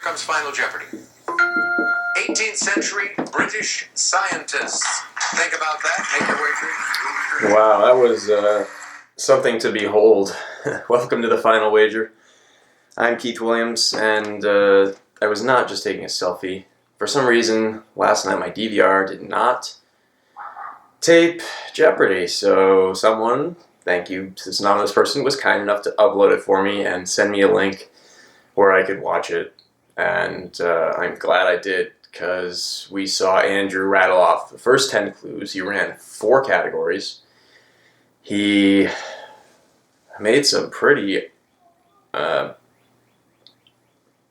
comes Final Jeopardy. 18th century British scientists. Think about that. Make your wager. Wow, that was something to behold. Welcome to the Final Wager. I'm Keith Williams, and I was not just taking a selfie. For some reason, last night my DVR did not tape Jeopardy, so someone, thank you to this anonymous person, was kind enough to upload it for me and send me a link where I could watch it, and I'm glad I did, because we saw Andrew rattle off the first 10 clues. He ran 4 categories. He made some pretty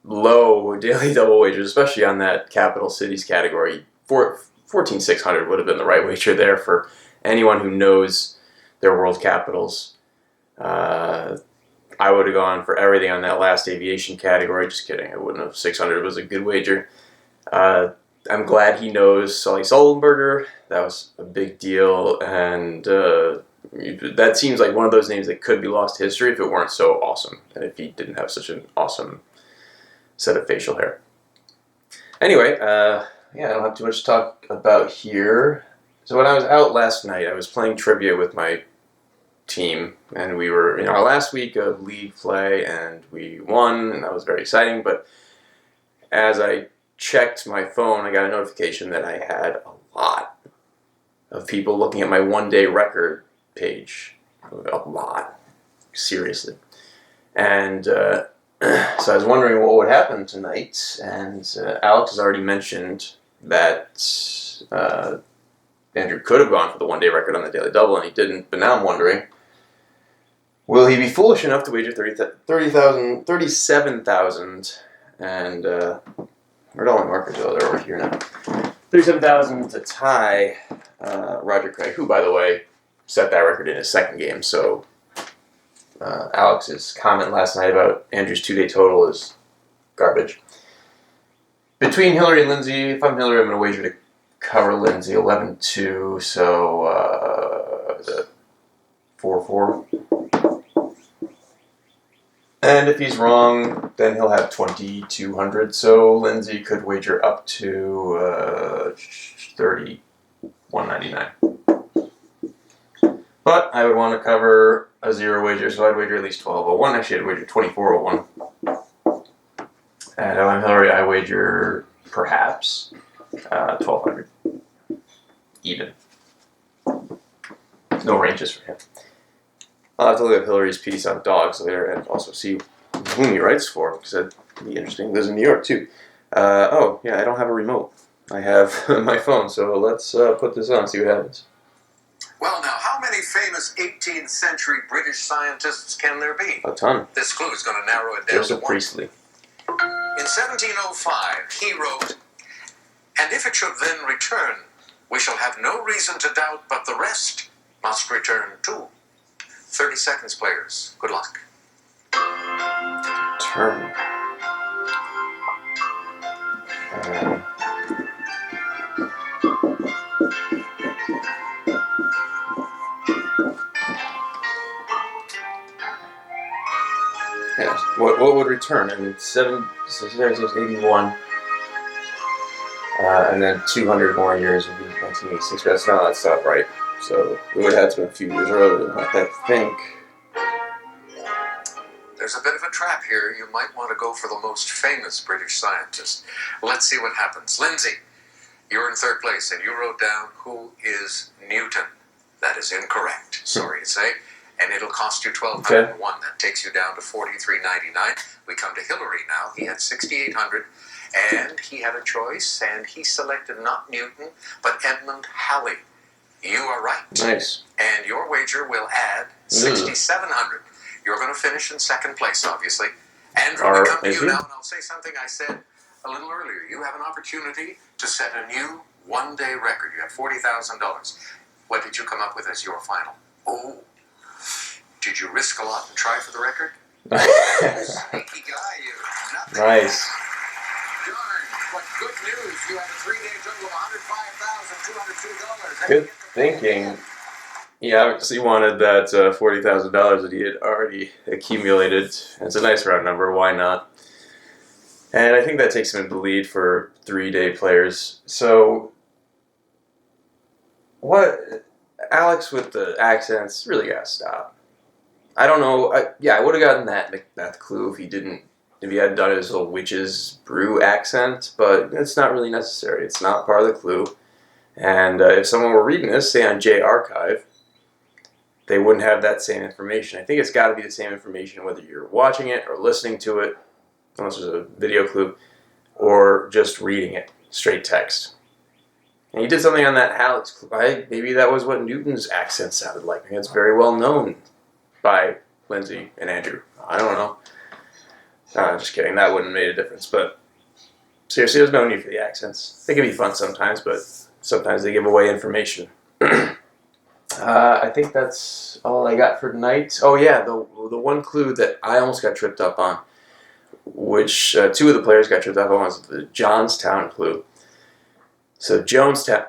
low daily double wagers, especially on that capital cities category. 14,600 would have been the right wager there for anyone who knows their world capitals. I would have gone for everything on that last aviation category. Just kidding. I wouldn't have. 600 was a good wager. I'm glad he knows Sully Sullenberger. That was a big deal, and that seems like one of those names that could be lost to history if it weren't so awesome, and if he didn't have such an awesome set of facial hair. Anyway, I don't have too much to talk about here. So when I was out last night, I was playing trivia with my team, and we were in our last week of league play, and we won, and that was very exciting. But as I checked my phone, I got a notification that I had a lot of people looking at my one-day record page. A lot. Seriously. And so I was wondering what would happen tonight, and Alex has already mentioned that Andrew could have gone for the one-day record on the Daily Double, and he didn't. But now I'm wondering, will he be foolish enough to wager 37,000, and where'd all my markers go? They're over here now. 37,000 to tie Roger Craig, who, by the way, set that record in his second game. So Alex's comment last night about Andrew's 2-day total is garbage. Between Hilary and Lindsey, if I'm Hilary, I'm going to wager to cover Lindsey 11-2, so 4-4. And if he's wrong, then he'll have 2,200, so Lindsey could wager up to 31.99. But I would want to cover a 0 wager, so I'd wager at least 12.01. Actually, I'd wager 24.01. And if I'm Hilary, I wager perhaps 1,200. Even. No ranges for him. I'll have to look at Hilary's piece on dogs later and also see whom he writes for, because that'd be interesting. He lives in New York, too. I don't have a remote. I have my phone, so let's put this on and see what happens. Well, now, how many famous 18th century British scientists can there be? A ton. This clue is going to narrow it down Joseph to one. Priestley. In 1705, he wrote, "And if it should then return, we shall have no reason to doubt, but the rest must return too." 30 seconds, players. Good luck. Turn. What would return? I mean, 81. And then 200 more years would be 1986. That's not right. So we would have had to be a few years earlier than that, I think. There's a bit of a trap here. You might want to go for the most famous British scientist. Let's see what happens. Lindsey, you're in third place, and you wrote down who is Newton. That is incorrect, sorry to say. And it'll cost you $1,201. Okay. That takes you down to $43.99. We come to Hilary now. He had 6,800, and he had a choice, and he selected not Newton, but Edmund Halley. You are right. Nice. And your wager will add 6,700. You're going to finish in second place, obviously. Andrew, we come to you now, and I'll say something I said a little earlier. You have an opportunity to set a new one-day record. You have $40,000. What did you come up with as your final? Oh, did you risk a lot and try for the record? Sneaky guy, you. Nothing. Nice. Darn, but good news. You have a 3-day total of $105,202. Good thinking. He obviously wanted that $40,000 that he had already accumulated. It's a nice round number. Why not? And I think that takes him into the lead for 3-day players. So, what Alex with the accents really gotta stop. I don't know. I would have gotten that clue if he hadn't done his little witch's brew accent, but it's not really necessary. It's not part of the clue. And if someone were reading this, say on J Archive, they wouldn't have that same information. I think it's got to be the same information whether you're watching it or listening to it, unless there's a video clue, or just reading it, straight text. And he did something on that Alex clue. Maybe that was what Newton's accent sounded like. I think it's very well known by Lindsey and Andrew. I don't know. No, just kidding. That wouldn't have made a difference. But seriously, there's no need for the accents. They can be fun sometimes, but sometimes they give away information. I think that's all I got for tonight. Oh yeah, the one clue that I almost got tripped up on, which two of the players got tripped up on, was the Jonestown clue. So Jonestown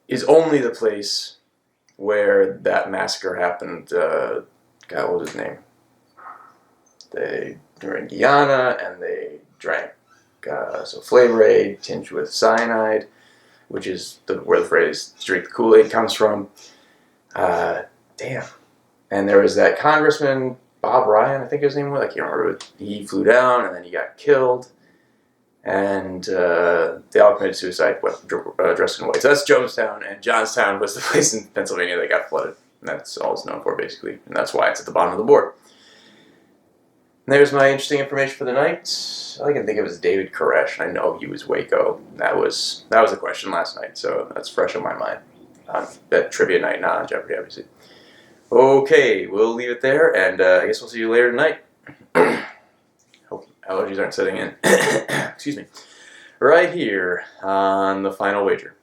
is only the place where that massacre happened. God, what was his name? They were in Guyana, and they drank Flavor Aid tinged with cyanide, which is where the phrase "drink the Kool-Aid" comes from. Damn. And there was that congressman, Bob Ryan, I think his name was. I can't remember. He flew down, and then he got killed. And they all committed suicide dressed in white. So that's Jonestown, and Johnstown was the place in Pennsylvania that got flooded. And that's all it's known for, basically. And that's why it's at the bottom of the board. And there's my interesting information for the night. All I can think of is David Koresh. I know he was Waco. That was a question last night, so that's fresh on my mind. On that trivia night, not on Jeopardy, obviously. Okay, we'll leave it there, and I guess we'll see you later tonight. Hope allergies aren't setting in. Excuse me. Right here on the Final Wager.